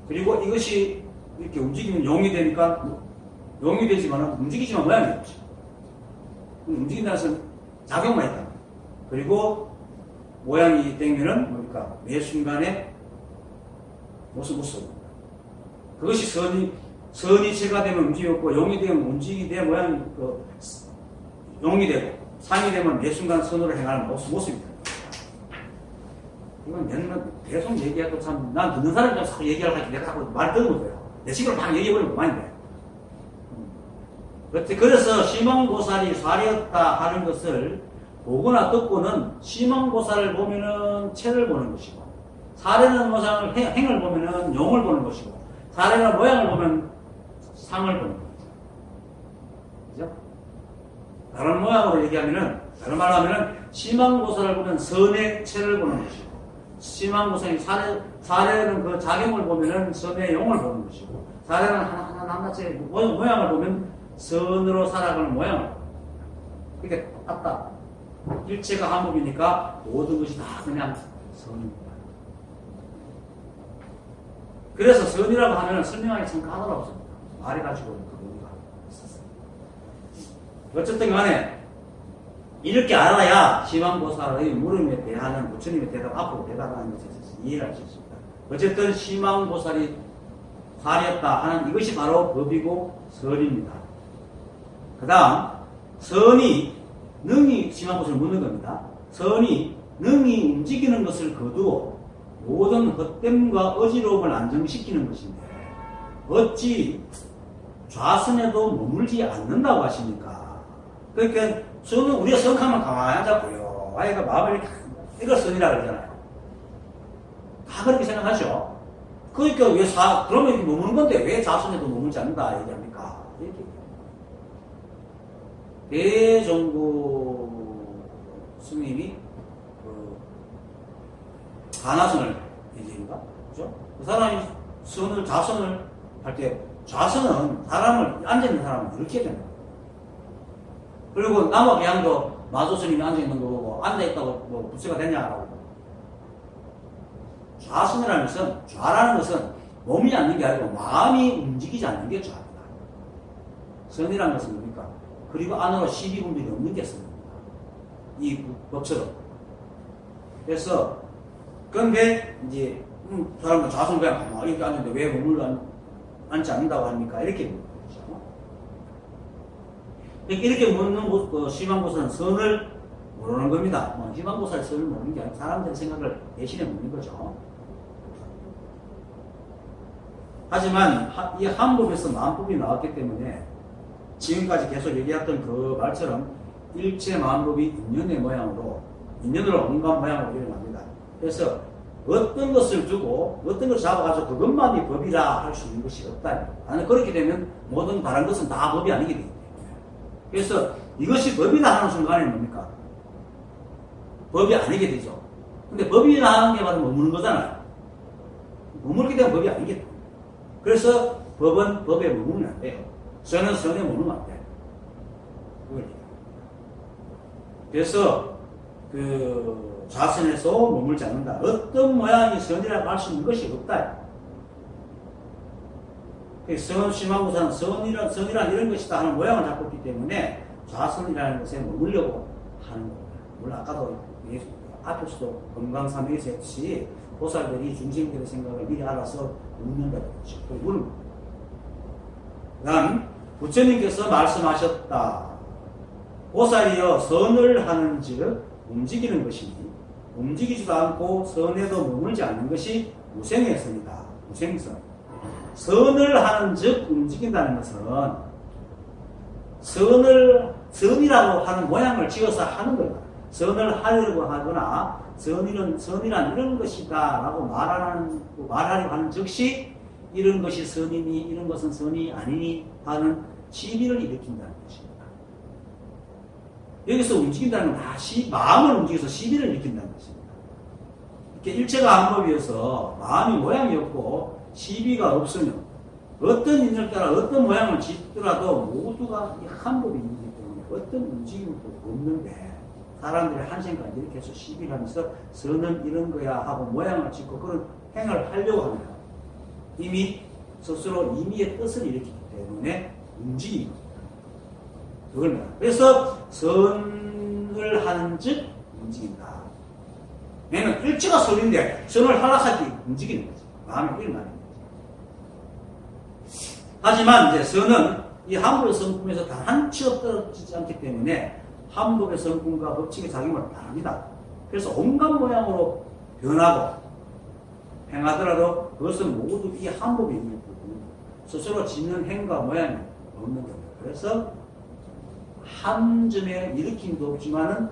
그리고 이것이 이렇게 움직이면 용이 되니까, 용이 되지만 움직이지만 모양이 없지. 움직인다는 것은 작용만 있다. 그리고 모양이 되면은 뭡니까? 매 순간에 모습. 그것이 선이 체가 되면 움직였고, 용이 되면 움직이 돼 모양이, 용이 되고, 상이 되면 매 순간 선으로 행하는 모습입니다. 이건 맨날 계속 얘기해도 참, 난 듣는 사람이 자꾸 얘기하려고 하지, 내가 자꾸 말 듣는 거예요. 내 식으로 막 얘기해버리면 그만인데. 그래서 시망고살이 살이었다 하는 것을 보거나 듣고는 시망고살을 보면은 체를 보는 것이고, 사례는 모상을, 행을 보면은 용을 보는 것이고, 사례나 모양을 보면 상을 보는 거죠. 그죠? 다른 모양으로 얘기하면은, 다른 말로 하면은, 시망고사를 보면 선의 체를 보는 것이고, 시망고사의 사례는 그 작용을 보면은 선의 용을 보는 것이고, 사례는 하나하나씩 모양을 보면 선으로 살아가는 모양을. 그러니까 똑같다. 일체가 한 법이니까 모든 것이 다 그냥 선입니다. 그래서 선이라고 하면 설명하기 참 까다롭습니다. 말해가지고 그 의미가 있었어요. 어쨌든 간에 이렇게 알아야 시망고사의 물음에 대하는 부처님의 대답 앞으로 대답하는 것에 있어서 이해를 할 수 있습니다. 어쨌든 시망고살이 살이었다 하는 이것이 바로 법이고 선입니다. 그 다음 선이 능히 시망고사를 묻는 겁니다. 선이 능히 움직이는 것을 거두어 모든 헛됨과 어지러움을 안정시키는 것인데 어찌 좌선에도 머물지 않는다고 하십니까? 그러니까 선은 우리가 성하면 가만히 앉았고요. 아이가 마음을 이렇게 이걸 선이라고 그러잖아요. 다 그렇게 생각하죠. 그러니까 그러면 이렇게 머무는 건데 왜 좌선에도 머물지 않는다 얘기합니까? 이렇게. 대종구 스님이 가나선을 얘기인가? 그죠? 그 사람이 좌선을 할 때, 좌선은 앉아있는 사람은 이렇게 되는 거예요. 그리고 남학양도 마조스님이 앉아있는 거고, 앉아있다고 뭐 부처가 되냐라고. 좌선이라는 것은, 좌라는 것은 몸이 앉는 게 아니고 마음이 움직이지 않는 게 좌입니다. 선이라는 것은 뭡니까? 그리고 안으로 시비분별이 없는 게 선입니다. 이 법처럼. 그래서, 그런데, 이제, 사람은 좌선 그냥 이렇게 앉는데 왜 몸을 앉지 않는다고 합니까? 이렇게 묻는 거죠. 이렇게 묻는 시망고사는 선을 모르는 겁니다. 시망고사의 선을 모르는 게 아니라 사람들의 생각을 대신해 묻는 거죠. 하지만, 이 한법에서 만법이 나왔기 때문에 지금까지 계속 얘기했던 그 말처럼 일체 만법이 인연의 모양으로, 인연으로 온갖 모양으로 일어납니다. 그래서 어떤 것을 두고 어떤 것을 잡아가지고 그것만이 법이라 할 수 있는 것이 없다. 나는 그렇게 되면 모든 다른 것은 다 법이 아니게 되기 때문에. 그래서 이것이 법이다 하는 순간에 뭡니까? 법이 아니게 되죠. 근데 법이라 하는 게 바로 머무는 거잖아요. 머물게 되면 법이 아니겠다. 그래서 법은 법에 머무르면 안 돼요. 선은 선에 머무르면 안 돼요. 그래서 그 자선에서 머물지 않는다. 어떤 모양이 선이라고 할 수 있는 것이 없다. 선, 심화부사는 선이란 이런 것이다 하는 모양을 잡고 있기 때문에 자선이라는 것에 머물려고 하는 겁니다. 물론 아까도 앞에서도 건강삼에서 했듯이 보살들이 중생들의 생각을 미리 알아서 묻는다는 거죠. 물은 다음 부처님께서 말씀하셨다. 보살이여 선을 하는 즉 움직이는 것이니 움직이지도 않고 선에도 머물지 않는 것이 무생의 선이다. 무생선. 선을 하는 즉 움직인다는 것은 선이라고 하는 모양을 지어서 하는 거다. 선을 하려고 하거나 선이란 이런 것이다 라고 말하려고 하는 즉시 이런 것이 선이니 이런 것은 선이 아니니 하는 시비를 일으킨다는 것입니다. 여기서 움직인다는 건 다 마음을 움직여서 시비를 일으킨다는 것입니다. 이렇게 일체가 한법이어서 마음이 모양이 없고 시비가 없으면 어떤 인연을 따라 어떤 모양을 짓더라도 모두가 한법이 있기 때문에 어떤 움직임도 없는데 사람들이 한 생각 이렇게 해서 시비를 하면서 선은 이런 거야 하고 모양을 짓고 그런 행을 하려고 합니다. 이미 스스로 임의의 뜻을 일으키기 때문에 움직이는 겁니다. 그걸 말합니다. 그래서 선을 하는 즉 움직인다. 왜냐면 일체가 선인데 선을 하락할 때 움직이는 거지. 마음이 일어나는 거지. 하지만 이제 선은 이 함부의 성품에서 단 한 치도 떨어지지 않기 때문에 함법의 성품과 법칙의 작용을 바랍니다. 그래서 온갖 모양으로 변하고 행하더라도 그것은 모두 이 함법이 있는 거고 스스로 짓는 행과 모양이 없는 겁니다. 그래서 한 점의 일으킴도 없지만은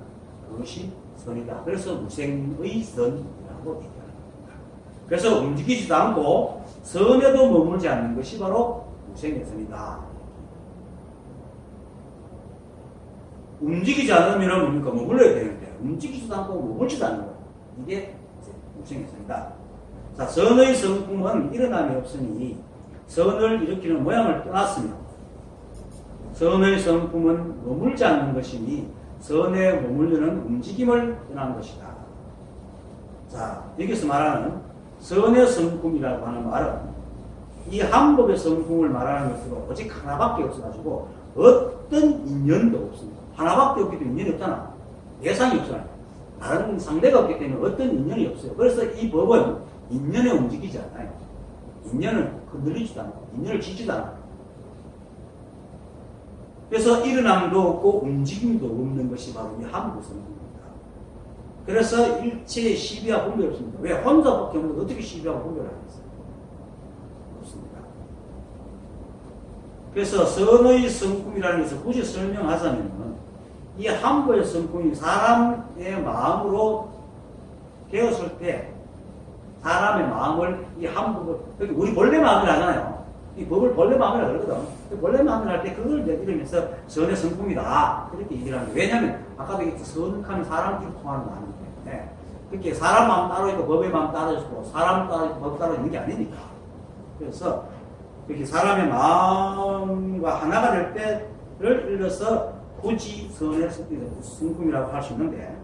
그것이 선이다. 그래서 무생의 선이라고 얘기하는 겁니다. 그래서 움직이지도 않고 선에도 머물지 않는 것이 바로 무생의 선이다. 움직이지 않으면 뭡니까? 머물러야 되는데 움직이지도 않고 머물지도 않는 것. 이게 무생의 선이다. 자, 선의 성품은 일어남이 없으니 선을 일으키는 모양을 떠났으며 선의 성품은 머물지 않는 것이니 선에 머물려는 움직임을 떠난 것이다. 자, 여기서 말하는 선의 성품이라고 하는 말은 이 함법의 성품을 말하는 것으로 오직 하나밖에 없어가지고 어떤 인연도 없습니다. 하나밖에 없기 때문에 인연이 없잖아. 예상이 없잖아요. 다른 상대가 없기 때문에 어떤 인연이 없어요. 그래서 이 법은 인연에 움직이지 않아요. 인연은 흔들리지도 않고 인연을 지지도 않아요. 그래서 일어남도 없고 움직임도 없는 것이 바로 이 함부 성품입니다. 그래서 일체의 시비와 분별이 없습니다. 왜? 혼자밖에 없는데 어떻게 시비하고 분별을 하겠어요? 없습니다. 그래서 선의 성품이라는 것을 굳이 설명하자면 이 함부의 성품이 사람의 마음으로 되었을 때 사람의 마음을 이 함부를 우리 본래 마음이라 하잖아요. 이 법을 본래 마음이라 그러거든. 본래 마음이라 할 때 그걸 이러면서 선의 성품이다 이렇게 얘기를 하는 거예요. 왜냐하면 아까도 얘기했듯이 선하면 사람끼리 통하는 마음이기 때문에 그렇게 사람 마음 따로 있고 법의 마음 따로 있고 사람 따로 있고 법 따로 있는 게 아니니까. 그래서 이렇게 사람의 마음과 하나가 될 때를 일러서 굳이 선의 성품이라고 할 수 있는데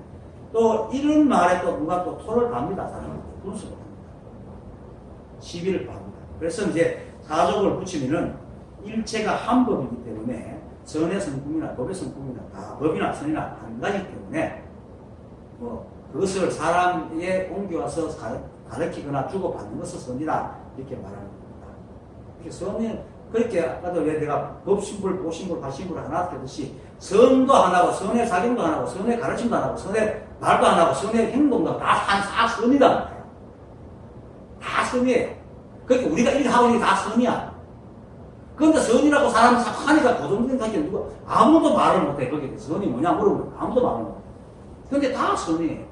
또 이런 말에 또 누가 또 토를 답니다. 사람은 분수를 합니다. 시비를 합니다. 그래서 이제 사족을 붙이면은 일체가 한 법이기 때문에 선의 성품이나 법의 성품이나 다 법이나 선이나 한 가지이기 때문에 뭐 그것을 사람에 옮겨와서 가르치거나 주고받는 것을 선이다 이렇게 말하는 겁니다. 이렇게 선이 그렇게 아까도 왜 내가 법신불, 보신불, 가신불 하나 했듯이 선도 하나고 선의 작용도 하나고 선의 가르침도 하나고 선의 말도 하나고 선의 행동도 다 선이다. 다 선이에요. 그러니까 우리가 일하고 있는 게 다 선이야. 그런데 선이라고 사람이 하니까 고정된 사람이 누가 아무도 말을 못해. 거기에 선이 뭐냐 물어보면 아무도 말을 못해. 그런데 다 선이에요.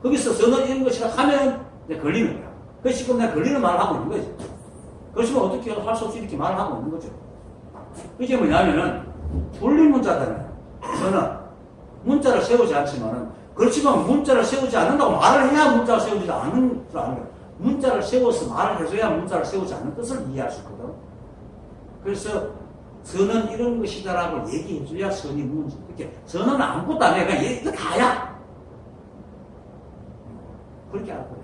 거기서 선은 이런 것이라 하면 이제 걸리는 거야. 그래서 지금 내가 걸리는 말을 하고 있는 거지. 그렇지만 어떻게 할 수 없이 이렇게 말을 하고 있는 거죠. 이게 뭐냐면은, 돌림 문자잖아요. 저는 문자를 세우지 않지만은, 그렇지만 문자를 세우지 않는다고 말을 해야 문자를 세우지 않는 줄 아는 거야. 문자를 세워서 말을 해줘야 문자를 세우지 않는 뜻을 이해할 수 있거든. 그래서 선은 이런 것이다라고 얘기해줘야 선이 뭔지. 이렇게 선은 아무것도 안 해. 그냥 이거 다야. 그렇게 알거든.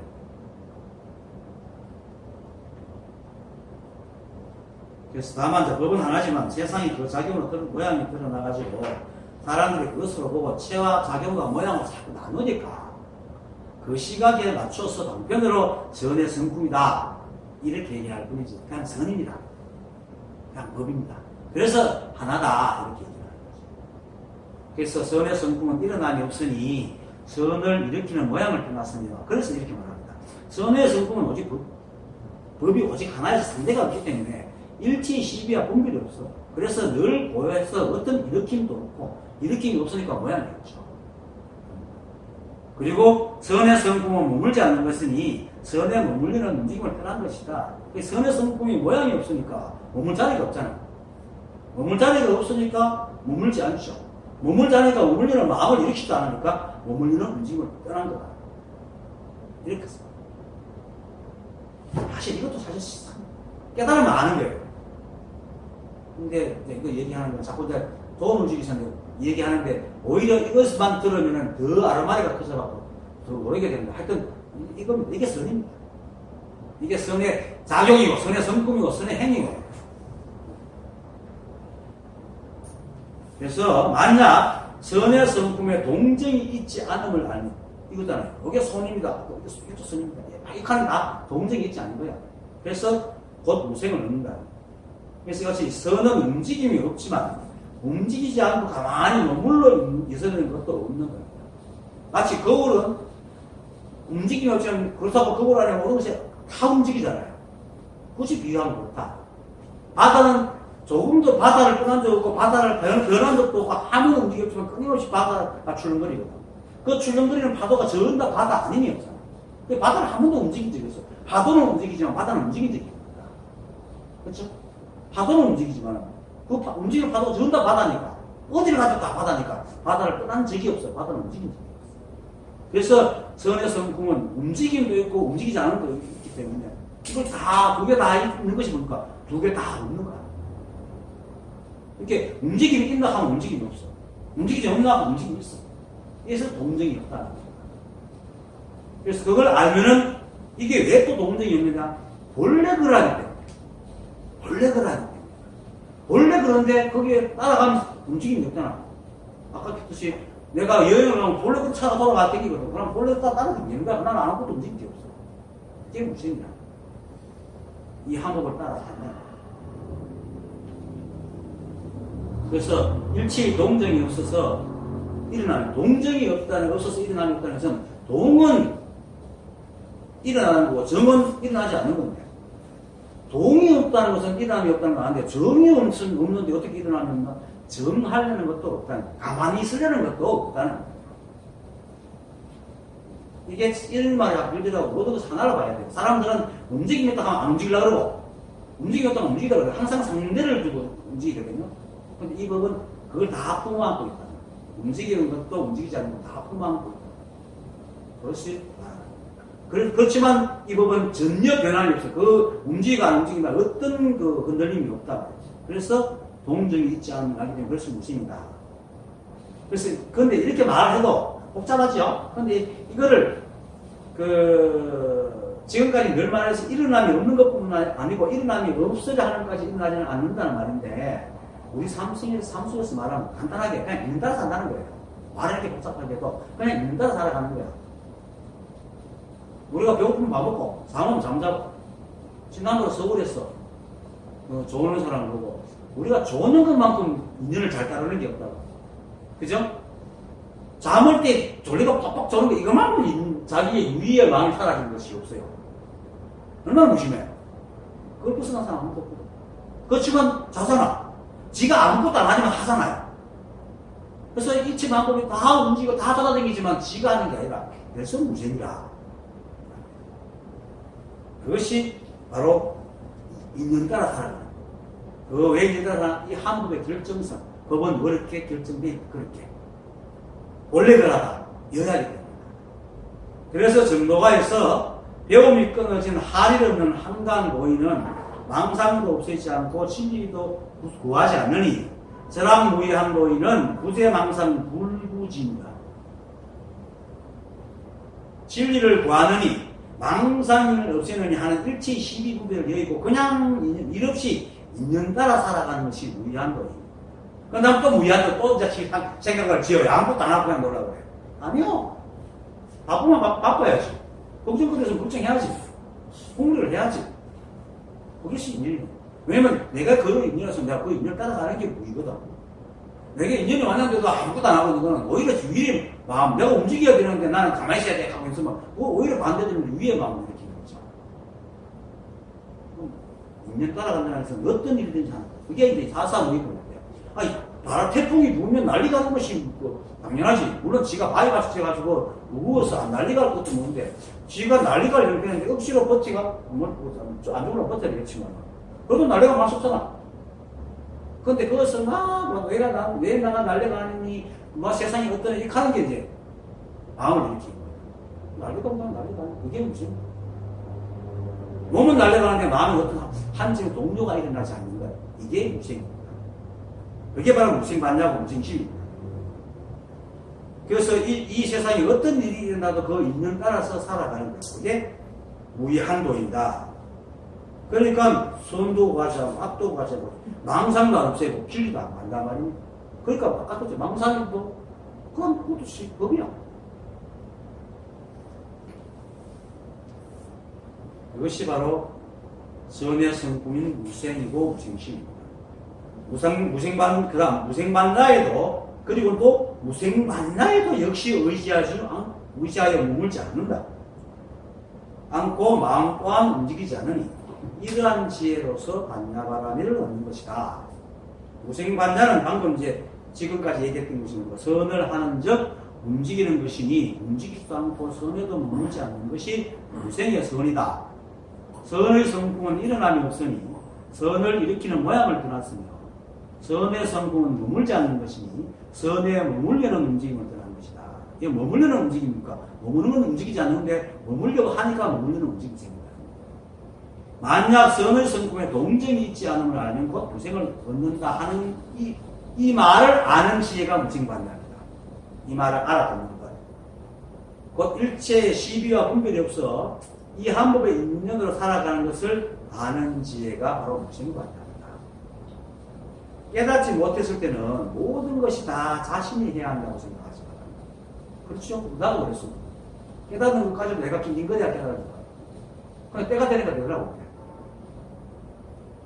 그래서 다만 법은 하나지만 세상이 그 작용으로 그런 모양이 드러나가지고 사람들이 그것으로 보고 체와 작용과 모양을 자꾸 나누니까 그 시각에 맞춰서 방편으로 선의 성품이다 이렇게 얘기할 뿐이지 그냥 선입니다. 그냥 법입니다. 그래서 하나다 이렇게 얘기하는 거죠. 그래서 선의 성품은 일어남이 없으니 선을 일으키는 모양을 떠났습니다. 그래서 이렇게 말합니다. 선의 성품은 오직 법이 오직 하나에서 상대가 없기 때문에 일치, 시비와 분별이 없어. 그래서 늘 고요해서 어떤 일으킴도 없고 일으킴이 없으니까 모양이 없죠. 그리고 선의 성품은 머물지 않는 것이니 선에 머물리는 움직임을 떠난 것이다. 선의 성품이 모양이 없으니까 머물 자리가 없잖아요. 머물 자리가 없으니까 머물지 않죠. 머물 자리가 머물리는 마음을 일으키지도 않으니까 머물리는 움직임을 떠난 거다. 이렇게 써. 사실 이것도 사실 깨달으면 아는 거예요. 근데 이거 얘기하는 건 자꾸 이제 도움을 주기 전에 얘기하는데 오히려 이것만 들으면은 더 아르마리가 커져갖고 더 모르게 됩니다. 하여튼 이게 선입니다. 이게 선의 작용이고 선의 성품이고 선의 행위고. 그래서 만약 선의 성품에 동정이 있지 않음을 알면 이거잖아요. 이게 선입니다. 이게 선입니다. 이 칸이 다 동정이 있지 않은 거야. 그래서 곧 무생을 얻는다. 그래서 이것이 선은 움직임이 없지만 움직이지 않고 가만히 머물러 있어는 것도 없는 거예요. 마치 거울은 움직임이 없지만 그렇다고 거울 안에 모든 것이 다 움직이잖아요. 굳이 비유하면 그렇다. 바다는 조금도 바다를 떠난 적 없고 바다를 변한 적도 없고 아무도 움직임이 없지만 끊임없이 바다가 출렁거리거든. 그 출렁거리는 파도가 전부 바다 아니었잖아. 바다를 한 번도 움직인 적이 없어. 파도는 움직이지만 바다는 움직인 적이 없다. 그렇죠? 파도는 움직이지만 그 움직이는 파도가 전부 다 바다니까 어디를 가도 다 바다니까 바다를 떠난 적이 없어요. 바다는 움직인 적이 없어요. 그래서 선의 성품은 움직임도 있고 움직이지 않은 것도 있기 때문에 이걸 다 두 개 다 있는 것이 뭡니까? 두 개 다 없는 거야. 이렇게 움직임이 있나 하면 움직임이 없어. 움직이지 않나 하면 움직임이 있어. 그래서 동정이 없다는 거야. 그래서 그걸 알면은 이게 왜 또 동정이 없느냐? 본래 그러기 때문에. 원래 그러는데. 원래 그런데 거기에 따라가면 움직임이 없잖아. 아까 했듯이 내가 여행을 가면 본래 그 차가 돌아가 땡기거든. 그럼 본래 따라다니는 거야. 나는 아무것도 움직인 게 없어. 이게 무슨이야? 이 항목을 따라가면. 그래서 일체의 동정이 없어서 일어나는, 동정이 없어서 일어나는 없다는 것은 동은 일어나는 거고 정은 일어나지 않는 겁니다. 동이 없다는 것은 일어남이 없다는 건 아닌데 정이 없는데 어떻게 일어나는가? 정하려는 것도 없다는 거예요. 가만히 있으려는 것도 없다는 거예요. 이게 일말이야 빌드라고 모든 것을 하나로 봐야 돼요. 사람들은 움직임이 있다 하면 안 움직이려고 그러고 움직임이 없다 하면 움직이려고 그러고 항상 상대를 두고 움직이거든요. 근데 이 법은 그걸 다 품어안고 있다. 움직이는 것도 움직이지 않는 것도 다 품어안고 있다. 그것이 그렇지만 이 법은 전혀 변함이 없어요. 그 움직이가 안 움직인다. 어떤 그 흔들림이 없다. 그래서 동정이 있지 않은 거기 때문에 그럴 수 있습니다. 그래서 근데 이렇게 말해도 복잡하죠. 근데 이거를 지금까지 늘 말해서 일어남이 없는 것뿐만 아니고 일어남이 없어야 하는 것까지 일어나지는 않는다는 말인데 우리 삼수에서 말하면 간단하게 그냥 있는 따라 산다는 거예요. 말을 이렇게 복잡하게 해도 그냥 있는 따라 살아가는 거야. 우리가 배고프면 밥 먹고, 잠오면 잠자고, 지난번에 서울에서 조는 사람을 보고, 우리가 조는 것만큼 인연을 잘 따르는 게 없다고. 그죠? 잠을 때 졸리가 팍팍 조는 거, 이것만큼 자기의 유의의 마음이 사라지는 것이 없어요. 얼마나 무심해요. 그걸 벗어난 사람 아무것도 없고. 그렇지만 자잖아. 지가 아무것도 안 하지만 하잖아요. 그래서 이치 만큼이 다 움직이고 다 돌아다니지만 지가 하는 게 아니라, 그래서 무생이라. 그것이 바로 인연 따라 살아가는 거예요. 그 왜 인연 따라 살아가는 이 한법의 결정성. 법은 그렇게 결정돼 있고 그렇게. 원래 그러다 여야기 됩니다. 그래서 정도가에서 배움이 끊어진 할일 없는 한강 고인은 망상도 없애지 않고 진리도 구하지 않느니 저랑무의한 고인은 구제망상 불구지입니다. 진리를 구하느니 망상을 없애느니 하는 일체 12구별을 여의고 그냥 일 없이 인연 따라 살아가는 것이 무의한 거예요. 그 다음 또 무의한 거 또 이제 생각을 지어요. 아무것도 안 하고 그냥 놀라고 해요. 아니요. 바쁘면 바빠야지. 걱정거리에서 걱정해야지. 공부를 해야지. 그것이 인연이에요. 왜냐면 내가 그 인연에서 내가 그 인연을 따라가는 게 무의거든. 내가 인연이 왔는데도 아무것도 안 하고 있는 거는 오히려 위에 마음, 내가 움직여야 되는데 나는 가만히 있어야 돼 하고 있으면 오히려 반대되는 위에 마음을 일으키는 거죠. 인연 따라간다는 것은 어떤 일이든지 하는 거예요. 그게 이제 사사무의고인데요. 아니, 바로 태풍이 불면 난리 가는 것이 당연하지. 물론 지가 바위 맞춰가지고 무거워서 난리 갈 것도 없는데 지가 난리 갈 일을 했는데 억지로 버티가 안 죽으면 버텨야 되겠지만 그래도 난리가 많았잖아. 근데 그것을 왜 나가 난리가 아니니 세상이 어떠니 이렇게 하는 게 이제 마음을 일으키는 거예요. 난리가 없나 난리가 아니 그게 무슨 몸은 날려가는데 마음이 어떤 한지의 동료가 일어나지 않는 거예요. 이게 무생입니다. 그게 바로 무생반야고 무생심입니다. 그래서 이 세상에 어떤 일이 일어나도 그 인연 따라서 살아가는 거예요. 그게 무의한도인다. 그러니까 선도 가자고 악도 가자고 망상도 안 없애고 진리도 안 간단 말입니다. 그러니까 아까 그랬죠. 망상도 그것도 법이야. 이것이 바로 선의 성품인 무생이고 무생심입니다. 무생반나에도 그리고 또 무생반나에도 역시 의지하여 머물지 않는다. 않고 마음 또한 움직이지 않으니 이러한 지혜로서 반야바라미를 얻는 것이다. 무생반야는 방금 이제 지금까지 얘기했던 것입니다. 선을 하는 즉 움직이는 것이니 움직이지도 않고 선에도 머물지 않는 것이 무생의 선이다. 선의 성품은 일어남이 없으니 선을 일으키는 모양을 떠났으며 선의 성품은 머물지 않는 것이니 선에 머물려는 움직임을 떠난 것이다. 이게 머물려는 움직임입니까? 머무는 건 움직이지 않는데 머물려고 하니까 머물려는 움직임이 생긴다. 만약 선의 성품에 동정이 있지 않음을 알면 곧 무생을 얻는다 하는 이 말을 아는 지혜가 무생반야입니다. 이 말을 알아듣는 것. 곧 일체의 시비와 분별이 없어 이 한법의 인연으로 살아가는 것을 아는 지혜가 바로 무생반야입니다. 깨닫지 못했을 때는 모든 것이 다 자신이 해야 한다고 생각하지 마라. 그렇죠? 나도 그랬습니다. 깨닫는 것 가지고 내가 긴거리야 깨달은 거야. 그냥 때가 되니까 되더라고.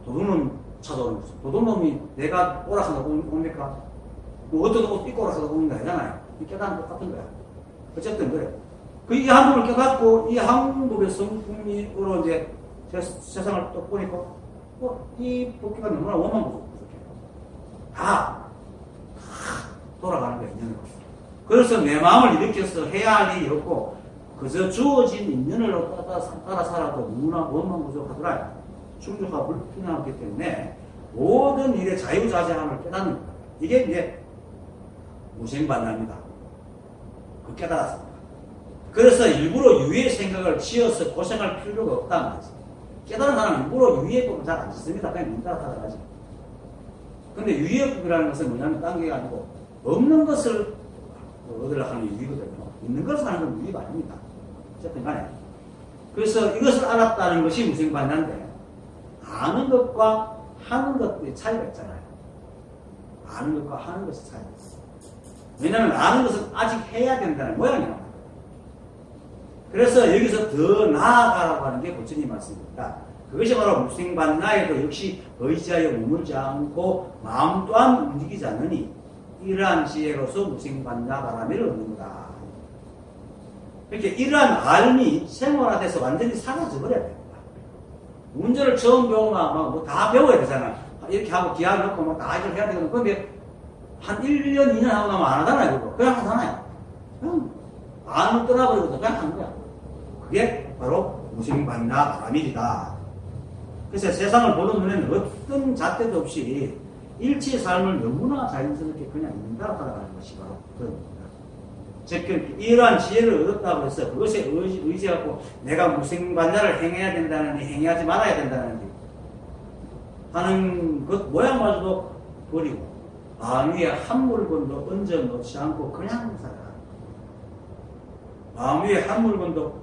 도둑놈 찾아오는 거죠. 도둑놈이 내가 오락하다 옵니까? 뭐 어떤 옷 입고 오락하다 오는 거 아니잖아요. 이 깨닫는 똑같은 거야. 어쨌든 그래. 이 한법을 깨닫고 이 한법의 성품으로 이제 세상을 또 보니까 이 법기가 너무나 원망스럽고 다 돌아가는 거야, 인연으로. 그래서 내 마음을 일으켜서 해야 할 일이 없고 그저 주어진 인연으로 따라 살아도 너무나 원망부족하더라. 충족과 불필요하기 때문에 모든 일의 자유자재함을 깨닫는 거다. 이게 이제 무생반야입니다. 그 깨달았습니다. 그래서 일부러 유의 생각을 지어서 고생할 필요가 없다는 거지. 깨달은 사람은 일부러 유의 법을 잘 안 짓습니다. 그냥 눈 따라 살아가지. 근데 유의법이라는 것은 뭐냐면 딴 게 아니고 없는 것을 얻으려고 하는 유의거든요. 있는 것을 하는 건 유의가 아닙니다. 어쨌든 간에. 그래서 이것을 알았다는 것이 무생반야인데 아는 것과 하는 것의 차이가 있잖아요. 아는 것과 하는 것의 차이가 있어요. 왜냐하면 아는 것은 아직 해야 된다는 모양이 나옵니다. 그래서 여기서 더 나아가라고 하는 게 부처님 말씀입니다. 그것이 바로 무생반야에도 역시 의지하여 머물지 않고 마음 또한 움직이지 않으니 이러한 지혜로서 무생반야바라미를 얻는 거다. 이렇게 이러한 알미 생활화돼서 완전히 사라져버려야 됩니다. 운전을 처음 배우면 뭐 다 배워야 되잖아. 이렇게 하고 기아 넣고 뭐 다 이렇게 해야 되거든. 근데 한 1년, 2년 하고 나면 안 하잖아요. 그거. 그냥 하잖아요. 그냥 안을 떠나버리고도 그냥 하는 거야. 그게 바로 무생반나 바라밀이다. 그래서 세상을 보는 눈에는 어떤 잣대도 없이 일체의 삶을 너무나 자연스럽게 그냥 인다고 살아가는 것이 바로 그런 겁니다. 즉, 이러한 지혜를 얻었다고 해서 그것에 의지하고 내가 무생반야를 행해야 된다는지 행하지 말아야 된다는지 하는 것 모양마저도 버리고 마음 위에 한 물건도 얹어 놓지 않고 그냥 살아가는 거예요. 마음 위에 한 물건도